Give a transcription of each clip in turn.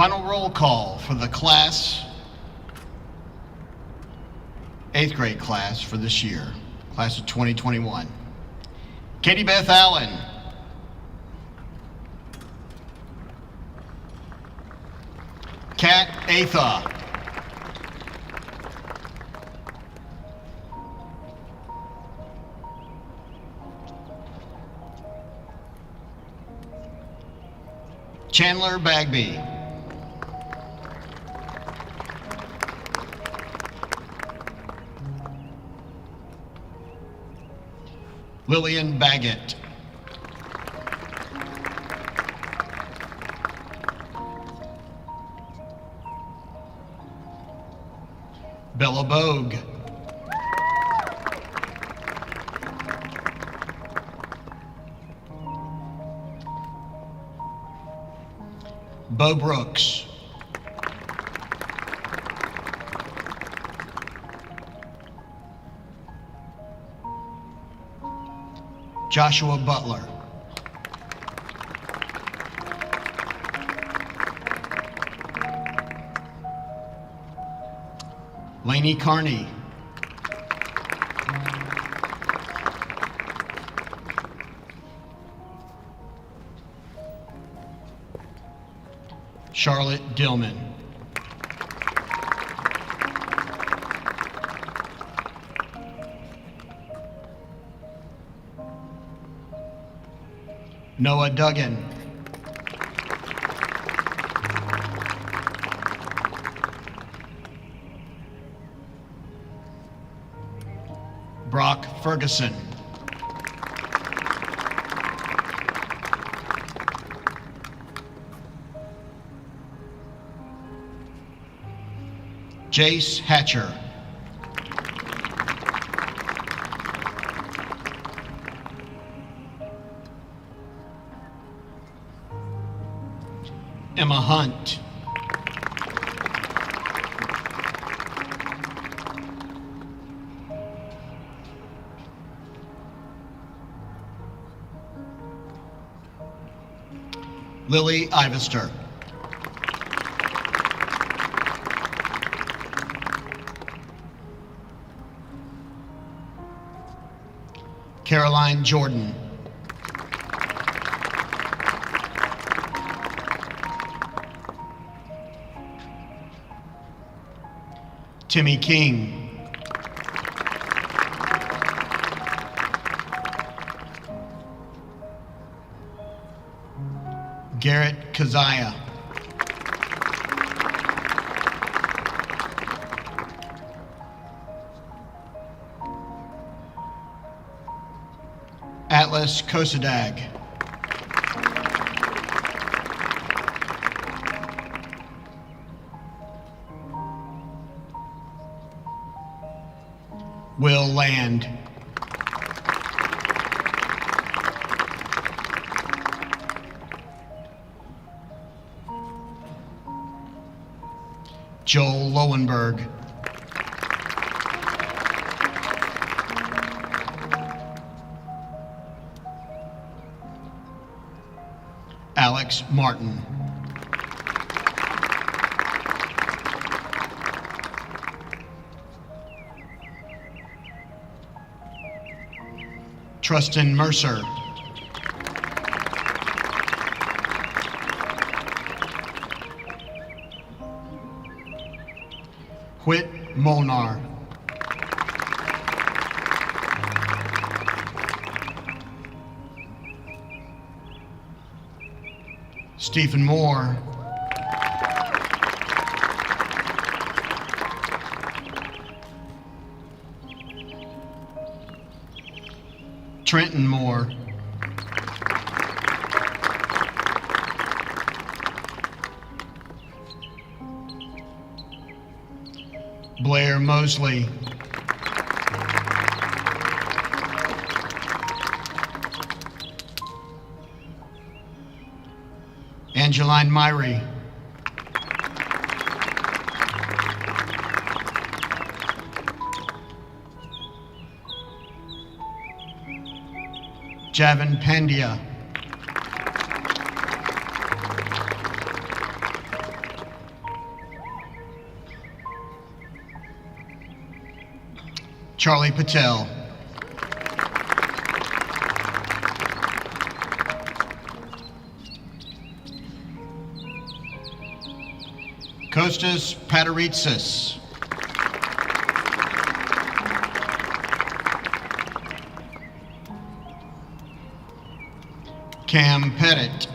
Final roll call for the class, 8th grade class for this year, class of 2021. Katie Beth Allen. Kat Atha. Chandler Bagby. Lillian Baggett. Bella Bogue. Bo Brooks. Joshua Butler. Lainey Carney. Charlotte Dillman. Noah Duggan. Brock Ferguson. Jace Hatcher. Emma Hunt. Lily Ivester. Caroline Jordan. Timmy King. Garrett Kazaya. Atlas Kosadag. Will Land. Joel Lowenberg. Alex Martin. Trustin Mercer. Whit Molnar. Stephen Moore. Trenton Moore. Blair Mosley. Angeline Myrie. Javin Pandya. Charlie Patel. Kostas Pateritsis. Cam Pettit.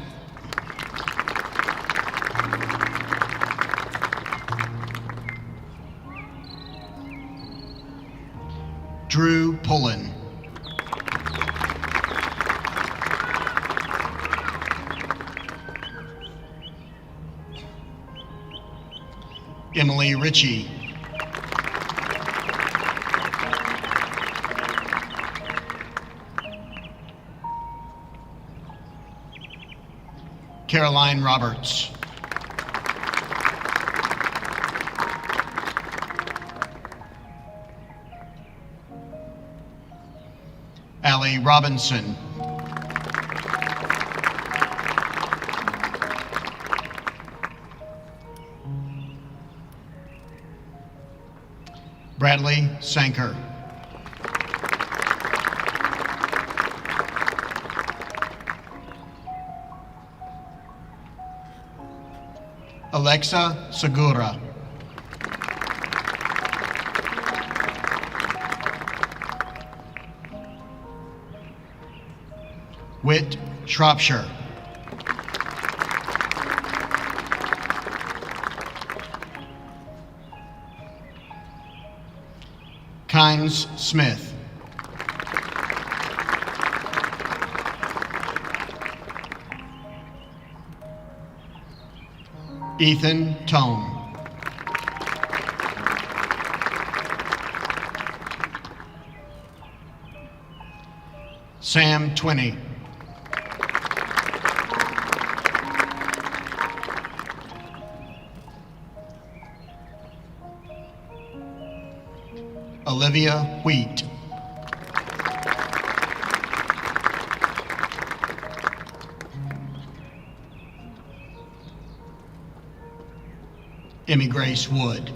Drew Pullen. Emily Ritchie. Caroline Roberts. Allie Robinson. Bradley Sanker. Alexa Segura. Whit Shropshire. Kynes Smith. Ethan Tone. Sam Twinney. Olivia Wheat. Emmy Grace Wood.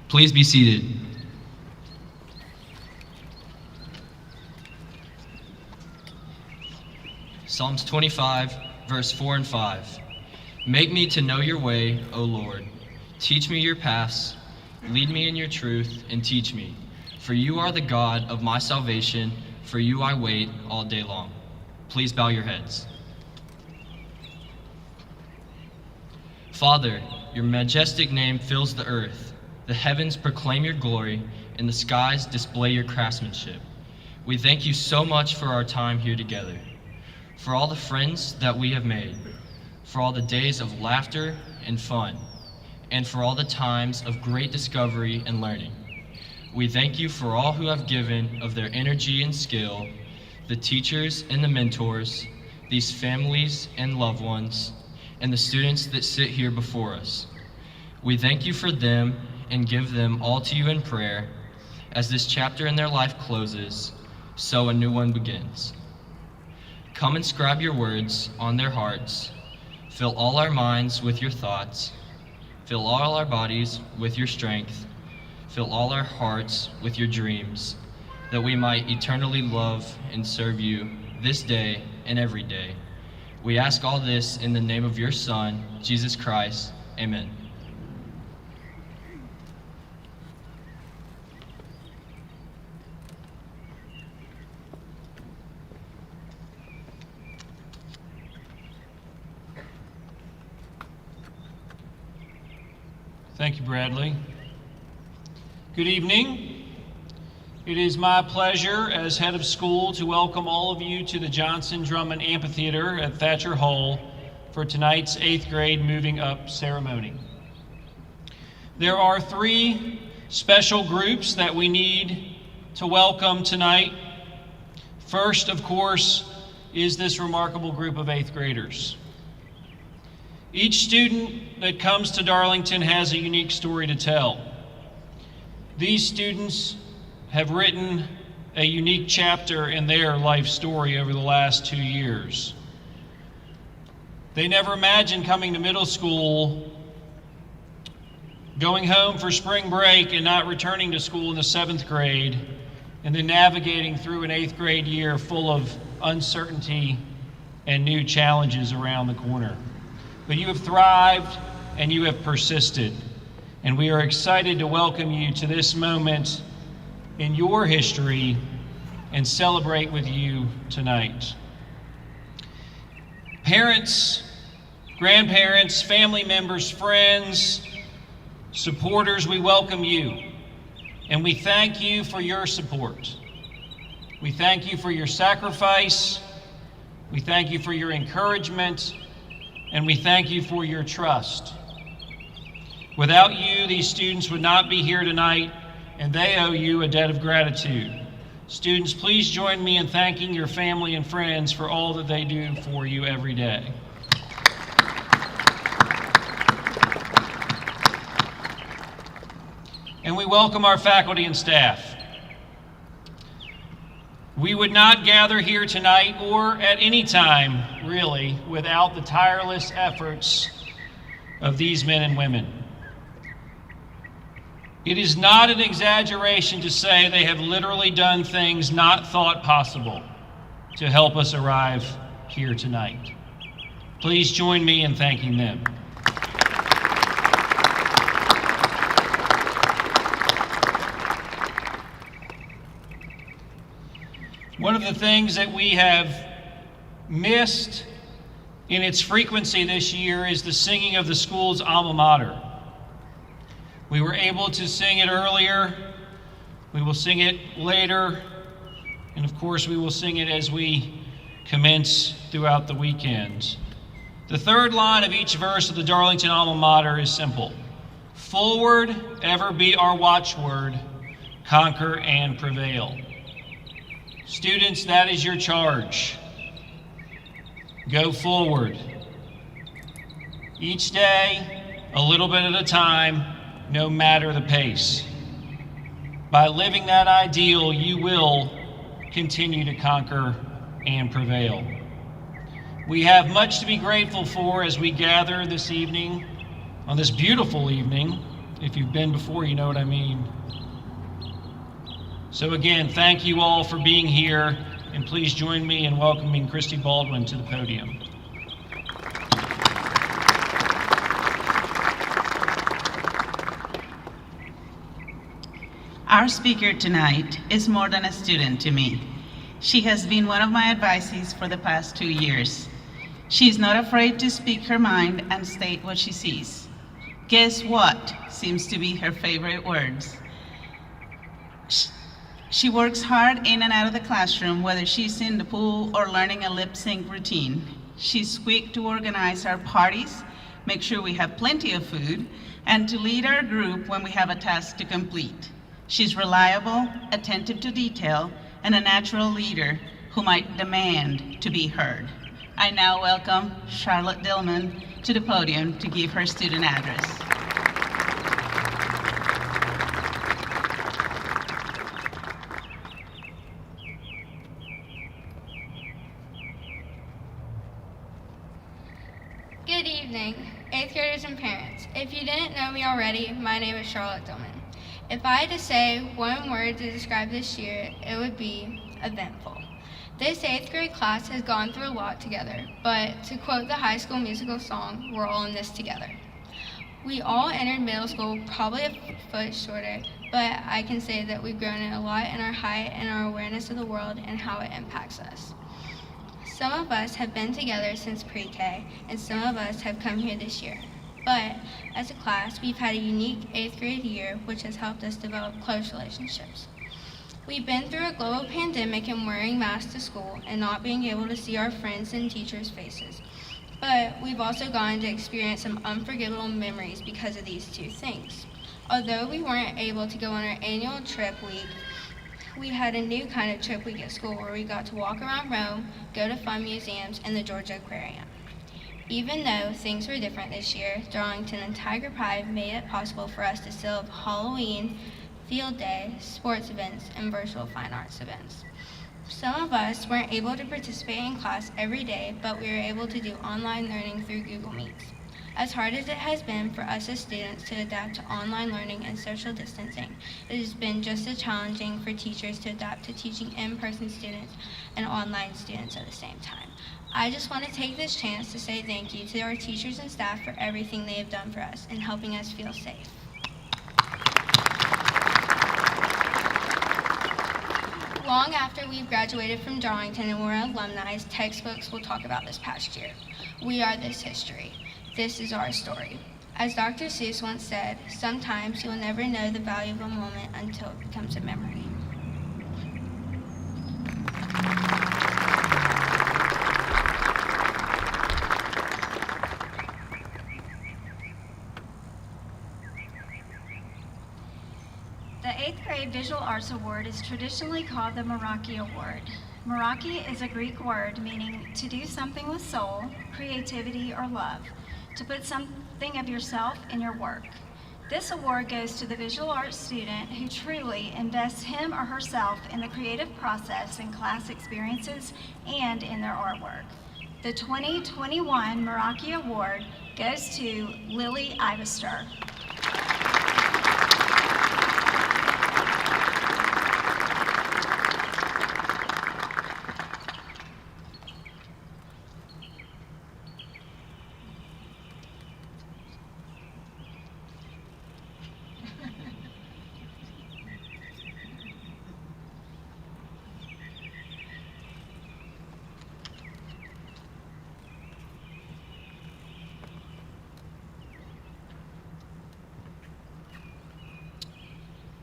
Please be seated. Psalms 25, verse 4 and 5. Make me to know your way, O Lord. Teach me your paths. Lead me in your truth and teach me. For you are the God of my salvation. For you I wait all day long. Please bow your heads. Father, your majestic name fills the earth. The heavens proclaim your glory, and the skies display your craftsmanship. We thank you so much for our time here together, for all the friends that we have made, for all the days of laughter and fun, and for all the times of great discovery and learning. We thank you for all who have given of their energy and skill, the teachers and the mentors, these families and loved ones, and the students that sit here before us. We thank you for them and give them all to you in prayer. As this chapter in their life closes, so a new one begins. Come inscribe your words on their hearts. Fill all our minds with your thoughts. Fill all our bodies with your strength. Fill all our hearts with your dreams, that we might eternally love and serve you this day and every day. We ask all this in the name of your Son, Jesus Christ. Amen. Thank you, Bradley. Good evening. It is my pleasure as head of school to welcome all of you to the Johnson-Drummond Amphitheater at Thatcher Hall for tonight's 8th grade moving up ceremony. There are 3 special groups that we need to welcome tonight. First, of course, is this remarkable group of 8th graders. Each student that comes to Darlington has a unique story to tell. These students have written a unique chapter in their life story over the last 2 years. They never imagined coming to middle school, going home for spring break and not returning to school in the 7th grade, and then navigating through an 8th grade year full of uncertainty and new challenges around the corner. But you have thrived and you have persisted, and we are excited to welcome you to this moment in your history and celebrate with you tonight. Parents, grandparents, family members, friends, supporters, we welcome you, and we thank you for your support. We thank you for your sacrifice, we thank you for your encouragement, and we thank you for your trust. Without you, these students would not be here tonight, and they owe you a debt of gratitude. Students, please join me in thanking your family and friends for all that they do for you every day. And we welcome our faculty and staff. We would not gather here tonight or at any time, really, without the tireless efforts of these men and women. It is not an exaggeration to say they have literally done things not thought possible to help us arrive here tonight. Please join me in thanking them. One of the things that we have missed in its frequency this year is the singing of the school's Alma Mater. We were able to sing it earlier, we will sing it later, and of course we will sing it as we commence throughout the weekend. The third line of each verse of the Darlington Alma Mater is simple. Forward ever be our watchword, conquer and prevail. Students, that is your charge. Go forward. Each day, a little bit at a time, no matter the pace. By living that ideal, you will continue to conquer and prevail. We have much to be grateful for as we gather this evening, on this beautiful evening. If you've been before, you know what I mean. So again, thank you all for being here, and please join me in welcoming Christy Baldwin to the podium. Our speaker tonight is more than a student to me. She has been one of my advisees for the past 2 years. She's not afraid to speak her mind and state what she sees. Guess what seems to be her favorite words. She works hard in and out of the classroom, whether she's in the pool or learning a lip sync routine. She's quick to organize our parties, make sure we have plenty of food, and to lead our group when we have a task to complete. She's reliable, attentive to detail, and a natural leader who might demand to be heard. I now welcome Charlotte Dillman to the podium to give her student address. Good evening, 8th graders and parents. If you didn't know me already, my name is Charlotte Dillman. If I had to say one word to describe this year, it would be eventful. This 8th grade class has gone through a lot together, but to quote the High School Musical song, we're all in this together. We all entered middle school probably a foot shorter, but I can say that we've grown a lot in our height and our awareness of the world and how it impacts us. Some of us have been together since pre-K, and some of us have come here this year. But as a class, we've had a unique 8th grade year, which has helped us develop close relationships. We've been through a global pandemic and wearing masks to school and not being able to see our friends and teachers' faces. But we've also gotten to experience some unforgettable memories because of these two things. Although we weren't able to go on our annual trip week, we had a new kind of trip week at school where we got to walk around Rome, go to fun museums, and the Georgia Aquarium. Even though things were different this year, Darlington and Tiger Pride made it possible for us to still have Halloween, field day, sports events, and virtual fine arts events. Some of us weren't able to participate in class every day, but we were able to do online learning through Google Meets. As hard as it has been for us as students to adapt to online learning and social distancing, it has been just as challenging for teachers to adapt to teaching in-person students and online students at the same time. I just want to take this chance to say thank you to our teachers and staff for everything they have done for us and helping us feel safe. Long after we've graduated from Darlington and we're alumni, textbooks will talk about this past year. We are this history. This is our story. As Dr. Seuss once said, sometimes you'll never know the value of a moment until it becomes a memory. The 8th grade Visual Arts Award is traditionally called the Meraki Award. Meraki is a Greek word meaning to do something with soul, creativity, or love, to put something of yourself in your work. This award goes to the visual arts student who truly invests him or herself in the creative process and class experiences and in their artwork. The 2021 Meraki Award goes to Lily Ivester.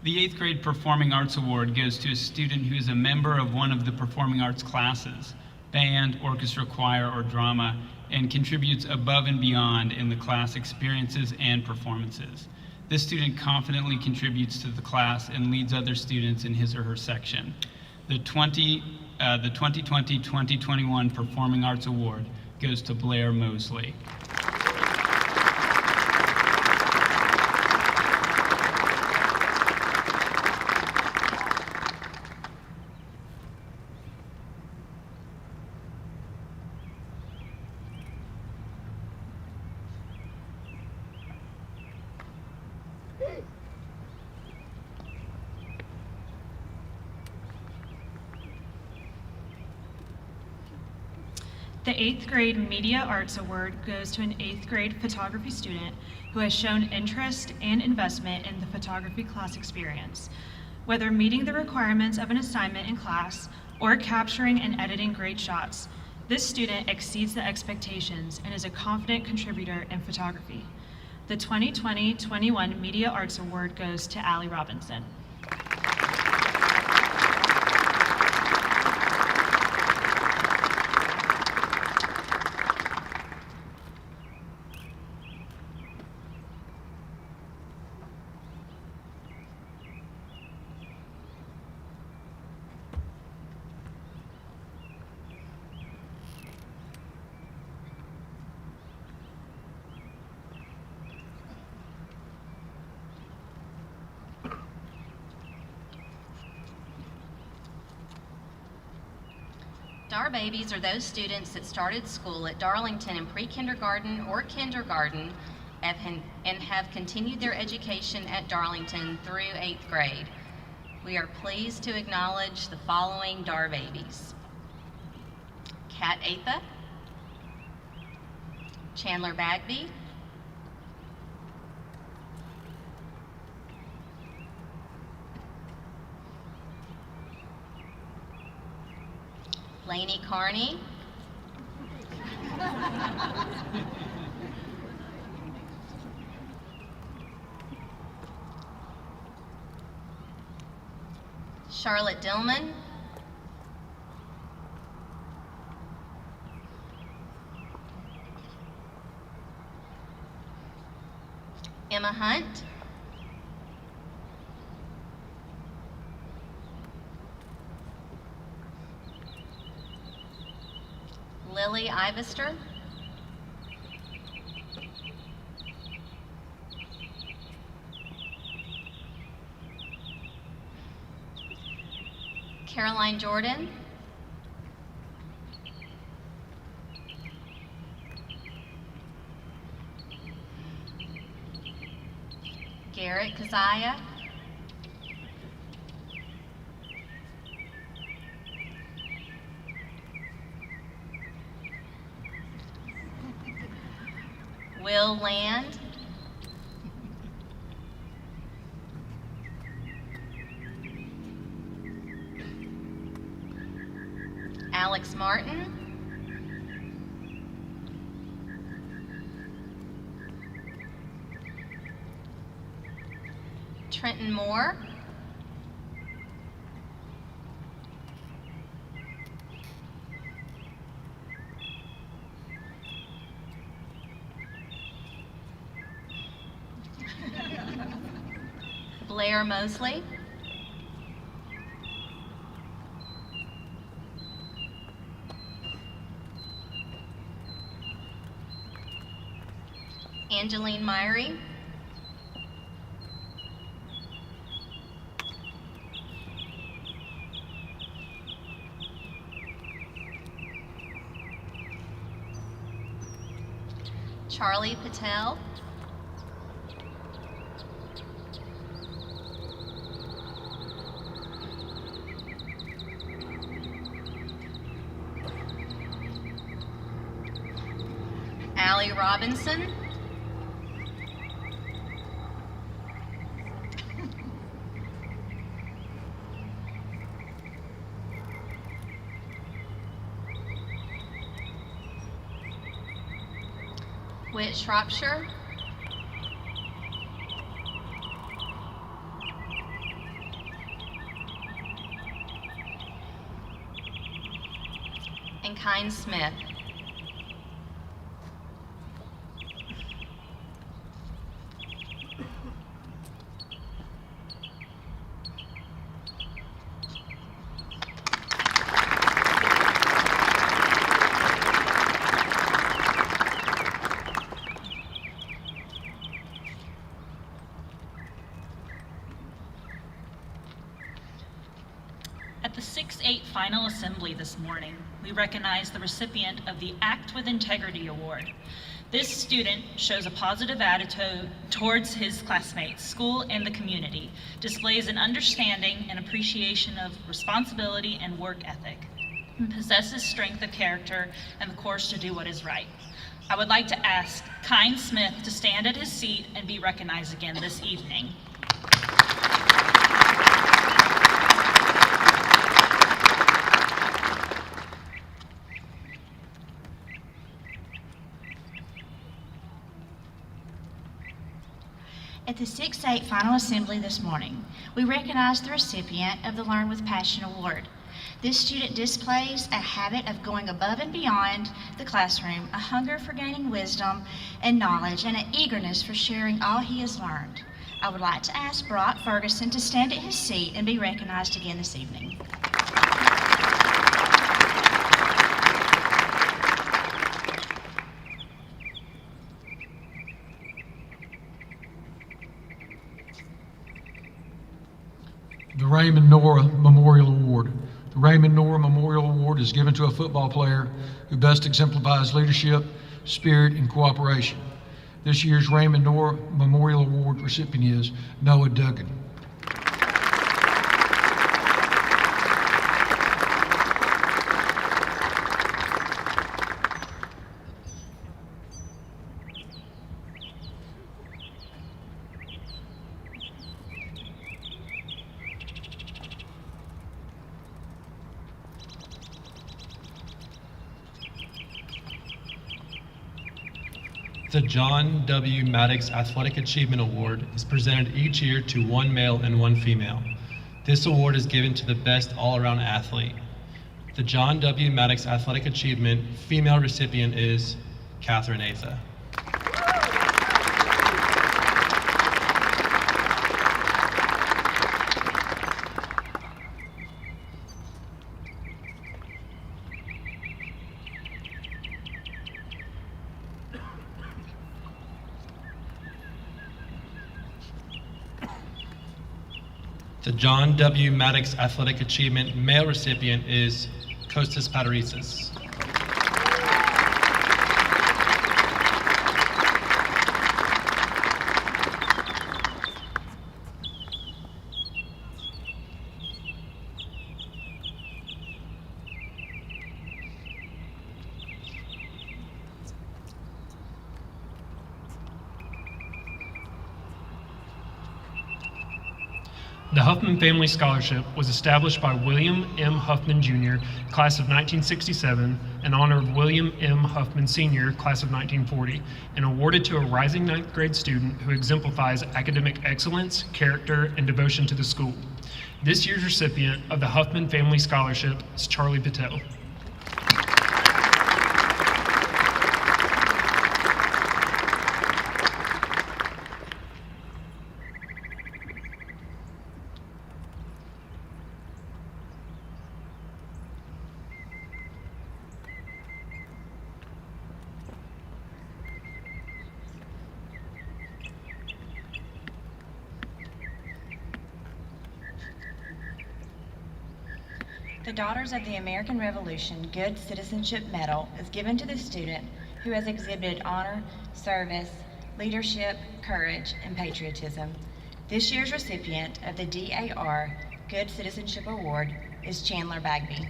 The 8th grade Performing Arts Award goes to a student who is a member of one of the performing arts classes, band, orchestra, choir, or drama, and contributes above and beyond in the class experiences and performances. This student confidently contributes to the class and leads other students in his or her section. The 2020-2021 Performing Arts Award goes to Blair Mosley. The 8th grade Media Arts Award goes to an 8th grade photography student who has shown interest and investment in the photography class experience. Whether meeting the requirements of an assignment in class or capturing and editing great shots, this student exceeds the expectations and is a confident contributor in photography. The 2020-21 Media Arts Award goes to Allie Robinson. Dar babies are those students that started school at Darlington in pre-kindergarten or kindergarten and have continued their education at Darlington through 8th grade. We are pleased to acknowledge the following Dar babies: Kat Atha, Chandler Bagby, Lainey Carney, Charlotte Dillman, Emma Hunt, Lily Ivester. Caroline Jordan. Garrett Keziah. Will Land. Alex Martin. Trenton Moore. Blair Mosley. Angeline Myrie. Charlie Patel. Allie Robinson. Whit Shropshire. And Kyne Smith. At the 6-8 final assembly this morning, we recognize the recipient of the Act with Integrity Award. This student shows a positive attitude towards his classmates, school, and the community, displays an understanding and appreciation of responsibility and work ethic, and possesses strength of character and the courage to do what is right. I would like to ask Kyne Smith to stand at his seat and be recognized again this evening. At the 6-8 final assembly this morning, we recognize the recipient of the Learn with Passion Award. This student displays a habit of going above and beyond the classroom, a hunger for gaining wisdom and knowledge, and an eagerness for sharing all he has learned. I would like to ask Brock Ferguson to stand at his seat and be recognized again this evening. The Raymond Nora Memorial Award. The Raymond Nora Memorial Award is given to a football player who best exemplifies leadership, spirit, and cooperation. This year's Raymond Nora Memorial Award recipient is Noah Duggan. The John W. Maddox Athletic Achievement Award is presented each year to one male and one female. This award is given to the best all-around athlete. The John W. Maddox Athletic Achievement female recipient is Catherine Atha. The John W. Maddox Athletic Achievement male recipient is Kostas Pateresis. The Huffman Family Scholarship was established by William M. Huffman Jr., class of 1967, in honor of William M. Huffman Sr., class of 1940, and awarded to a rising ninth grade student who exemplifies academic excellence, character, and devotion to the school. This year's recipient of the Huffman Family Scholarship is Charlie Patel. The Daughters of the American Revolution Good Citizenship Medal is given to the student who has exhibited honor, service, leadership, courage, and patriotism. This year's recipient of the DAR Good Citizenship Award is Chandler Bagby.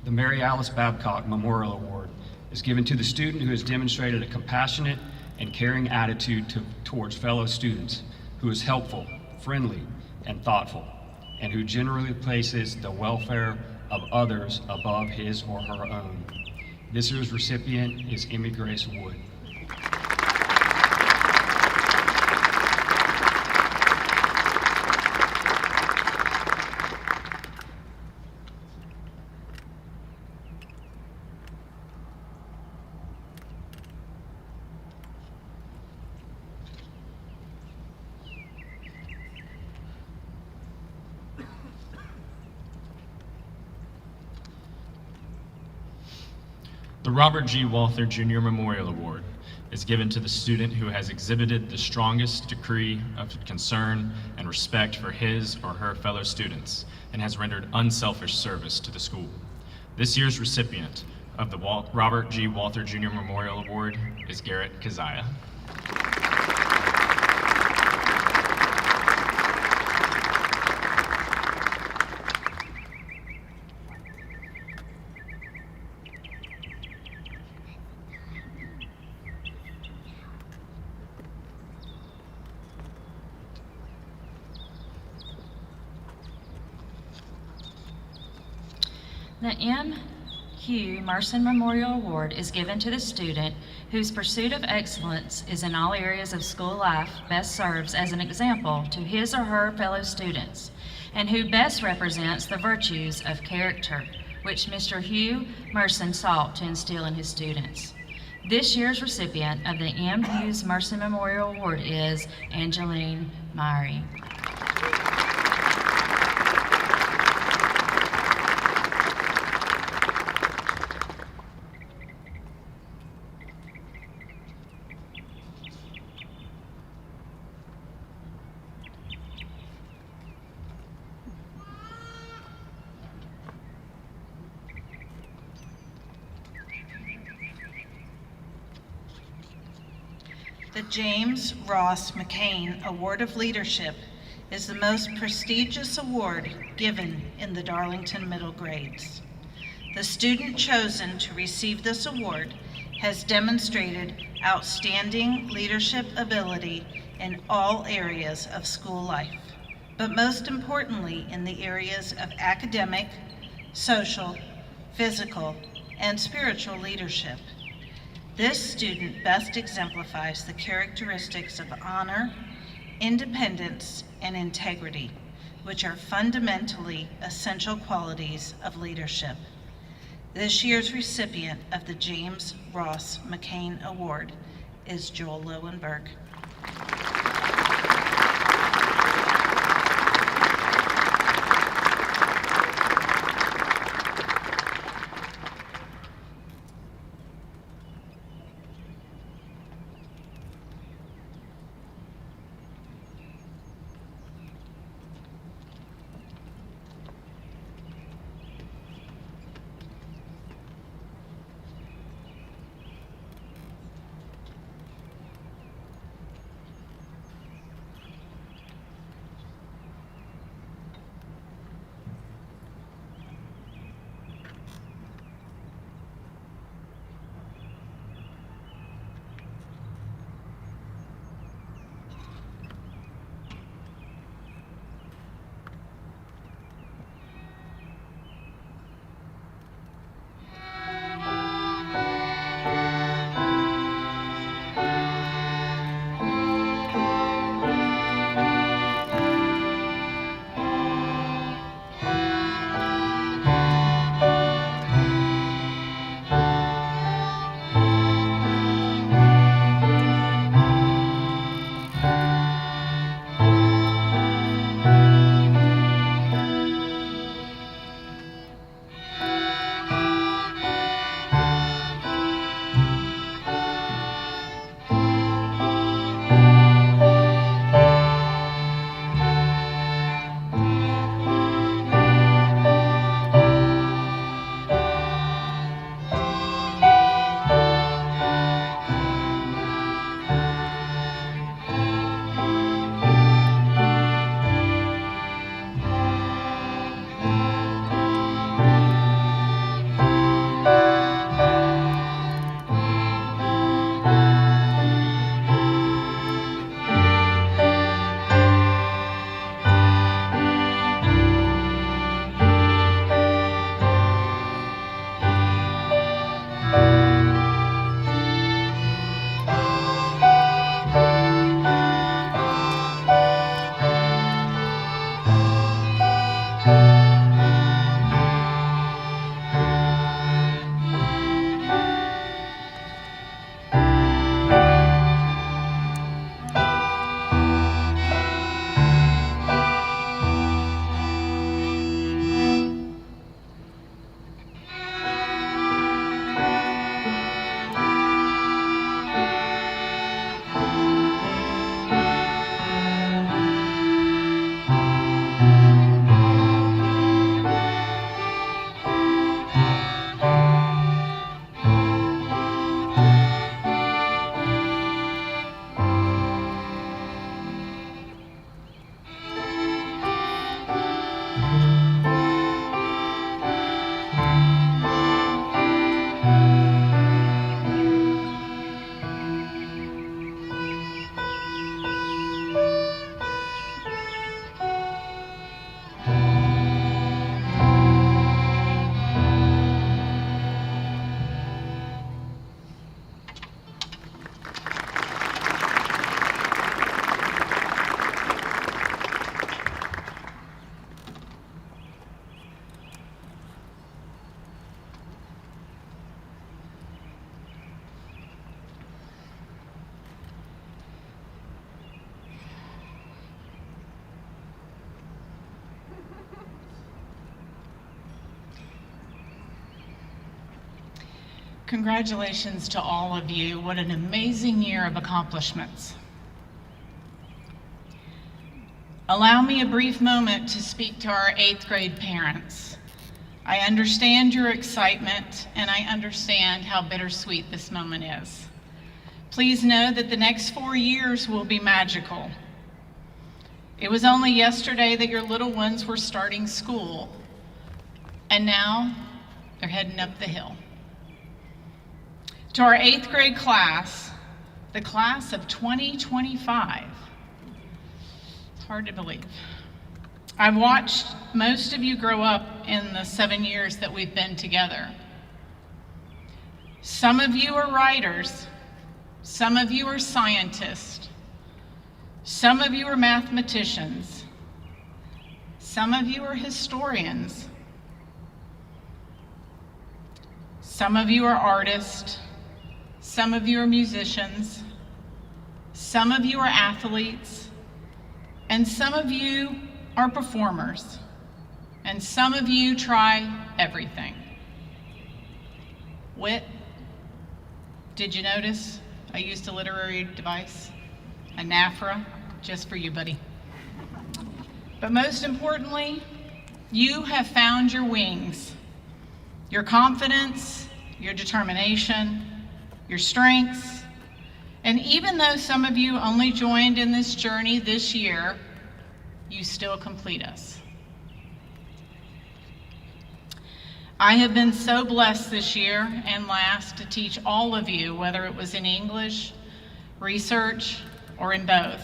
The Mary Alice Babcock Memorial Award is given to the student who has demonstrated a compassionate and caring attitude towards fellow students, who is helpful, friendly, and thoughtful, and who generally places the welfare of others above his or her own. This year's recipient is Emmy Grace Wood. The Robert G. Walther Jr. Memorial Award is given to the student who has exhibited the strongest degree of concern and respect for his or her fellow students and has rendered unselfish service to the school. This year's recipient of the Robert G. Walther Jr. Memorial Award is Garrett Keziah. The M. Hugh Marston Memorial Award is given to the student whose pursuit of excellence is in all areas of school life best serves as an example to his or her fellow students, and who best represents the virtues of character, which Mr. Hugh Marston sought to instill in his students. This year's recipient of the M. Hughes Marston Memorial Award is Angeline Myrie. The James Ross McCain Award of Leadership is the most prestigious award given in the Darlington middle grades. The student chosen to receive this award has demonstrated outstanding leadership ability in all areas of school life, but most importantly in the areas of academic, social, physical, and spiritual leadership. This student best exemplifies the characteristics of honor, independence, and integrity, which are fundamentally essential qualities of leadership. This year's recipient of the James Ross McCain Award is Joel Lowenberg. Congratulations to all of you. What an amazing year of accomplishments. Allow me a brief moment to speak to our 8th grade parents. I understand your excitement, and I understand how bittersweet this moment is. Please know that the next 4 years will be magical. It was only yesterday that your little ones were starting school, and now they're heading up the hill. To our 8th grade class, the class of 2025, it's hard to believe. I've watched most of you grow up in the 7 years that we've been together. Some of you are writers, some of you are scientists, some of you are mathematicians, some of you are historians. Some of you are artists, some of you are musicians, some of you are athletes, and some of you are performers, and some of you try everything. Wit, did you notice I used a literary device? A NAFRA, just for you, buddy. But most importantly, you have found your wings, your confidence, your determination, your strengths, and even though some of you only joined in this journey this year, you still complete us. I have been so blessed this year and last to teach all of you, whether it was in English, research, or in both.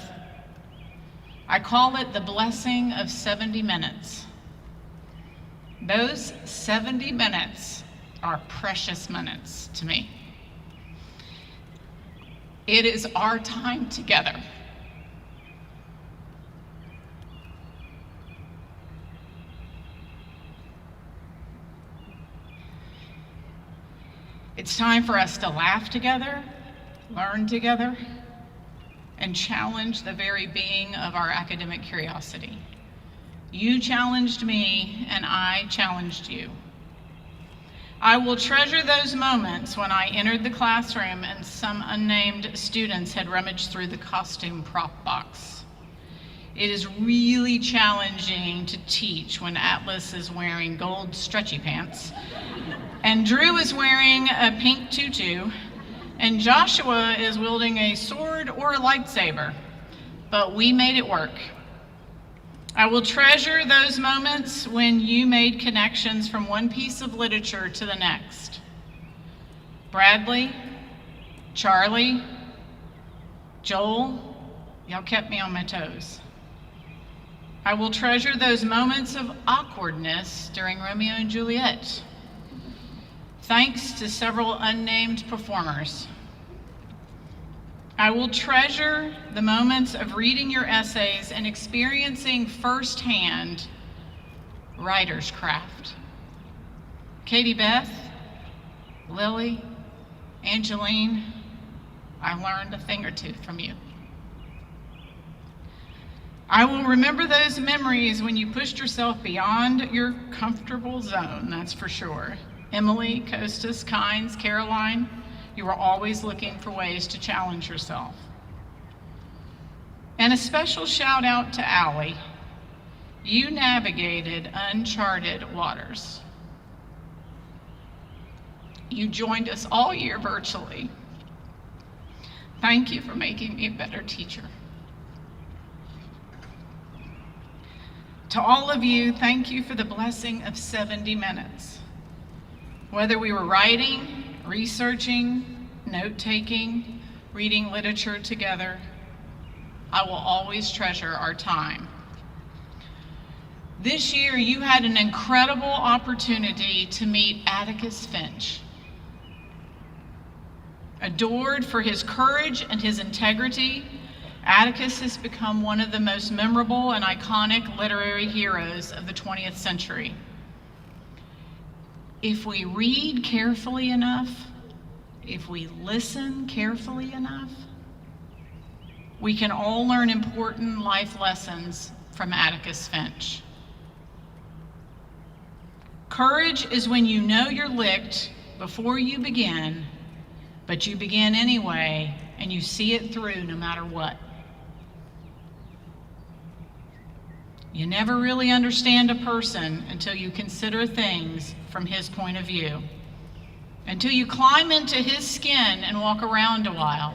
I call it the blessing of 70 minutes. Those 70 minutes are precious minutes to me. It is our time together. It's time for us to laugh together, learn together, and challenge the very being of our academic curiosity. You challenged me, and I challenged you. I will treasure those moments when I entered the classroom and some unnamed students had rummaged through the costume prop box. It is really challenging to teach when Atlas is wearing gold stretchy pants, and Drew is wearing a pink tutu, and Joshua is wielding a sword or a lightsaber, but we made it work. I will treasure those moments when you made connections from one piece of literature to the next. Bradley, Charlie, Joel, y'all kept me on my toes. I will treasure those moments of awkwardness during Romeo and Juliet. Thanks to several unnamed performers. I will treasure the moments of reading your essays and experiencing firsthand writer's craft. Katie Beth, Lily, Angeline, I learned a thing or two from you. I will remember those memories when you pushed yourself beyond your comfortable zone, that's for sure. Emily, Costas, Kynes, Caroline, you were always looking for ways to challenge yourself. And a special shout out to Allie. You navigated uncharted waters. You joined us all year virtually. Thank you for making me a better teacher. To all of you, thank you for the blessing of 70 minutes. Whether we were writing, researching, note-taking, reading literature together, I will always treasure our time. This year, you had an incredible opportunity to meet Atticus Finch. Adored for his courage and his integrity, Atticus has become one of the most memorable and iconic literary heroes of the 20th century. If we read carefully enough, if we listen carefully enough, we can all learn important life lessons from Atticus Finch. Courage is when you know you're licked before you begin, but you begin anyway, and you see it through no matter what. You never really understand a person until you consider things from his point of view, until you climb into his skin and walk around a while.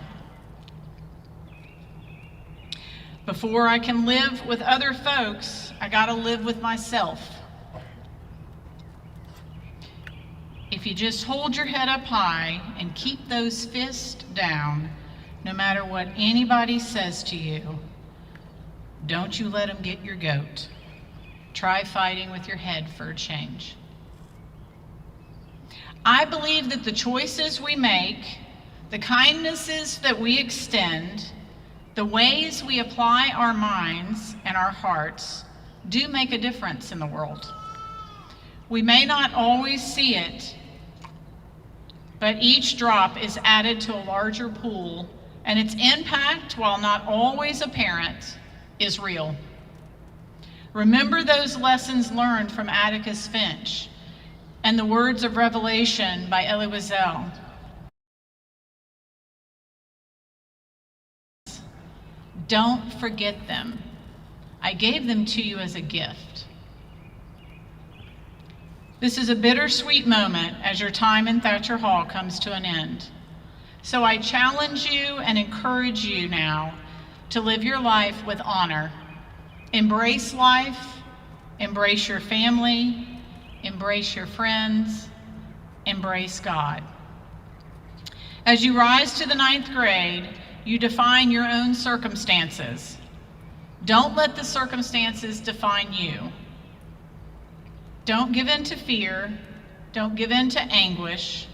Before I can live with other folks, I gotta live with myself. If you just hold your head up high and keep those fists down, no matter what anybody says to you, don't you let them get your goat. Try fighting with your head for a change. I believe that the choices we make, the kindnesses that we extend, the ways we apply our minds and our hearts do make a difference in the world. We may not always see it but each drop is added to a larger pool, and its impact, while not always apparent, is real. Remember those lessons learned from Atticus Finch and the words of Revelation by Elie Wiesel. Don't forget them. I gave them to you as a gift. This is a bittersweet moment as your time in Thatcher Hall comes to an end. So I challenge you and encourage you now to live your life with honor. Embrace life, embrace your family, embrace your friends, embrace God. As you rise to the 9th grade, you define your own circumstances. Don't let the circumstances define you. Don't give in to fear. Don't give in to anguish.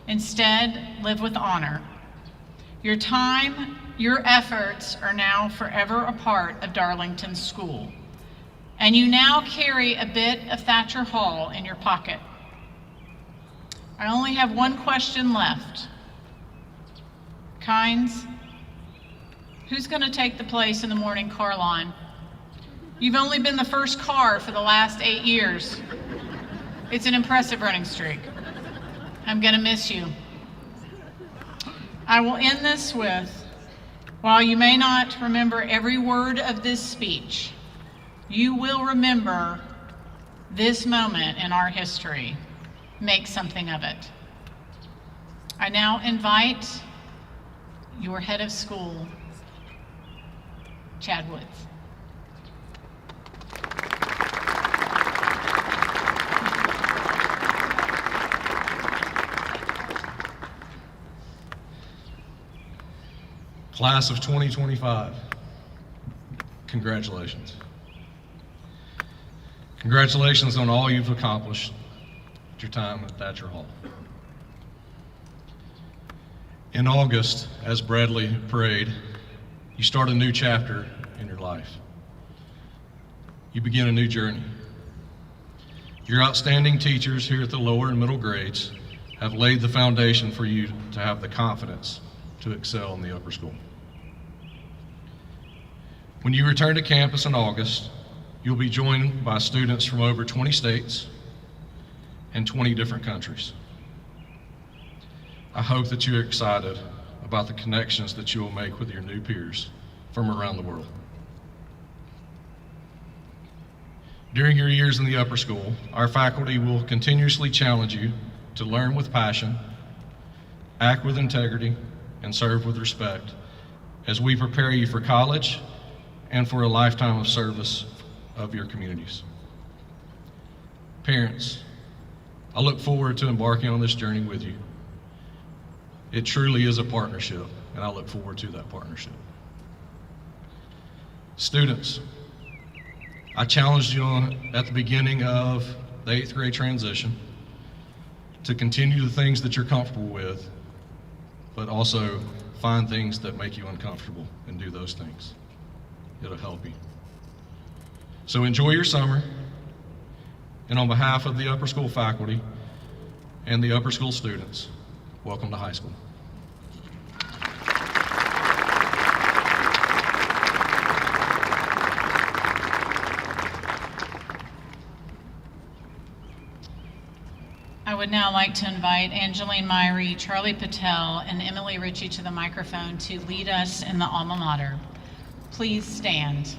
Instead, live with honor. Your time, your efforts are now forever a part of Darlington School. And you now carry a bit of Thatcher Hall in your pocket. I only have one question left. Kynes, who's going to take the place in the morning car line? You've only been the first car for the last 8 years. It's an impressive running streak. I'm going to miss you. I will end this with, while you may not remember every word of this speech, you will remember this moment in our history. Make something of it. I now invite your head of school, Chad Woods. Class of 2025, congratulations. Congratulations on all you've accomplished at your time at Thatcher Hall. In August, as Bradley prayed, you start a new chapter in your life. You begin a new journey. Your outstanding teachers here at the lower and middle grades have laid the foundation for you to have the confidence to excel in the upper school. When you return to campus in August, you'll be joined by students from over 20 states and 20 different countries. I hope that you're excited about the connections that you will make with your new peers from around the world. During your years in the upper school, our faculty will continuously challenge you to learn with passion, act with integrity, and serve with respect as we prepare you for college and for a lifetime of service of your communities. Parents, I look forward to embarking on this journey with you. It truly is a partnership, and I look forward to that partnership. Students, I challenged you at the beginning of the 8th grade transition to continue the things that you're comfortable with, but also find things that make you uncomfortable and do those things. It'll help you. So enjoy your summer, and on behalf of the upper school faculty and the upper school students, welcome to high school. I would now like to invite Angeline Myrie, Charlie Patel, and Emily Ritchie to the microphone to lead us in the Alma Mater. Please stand.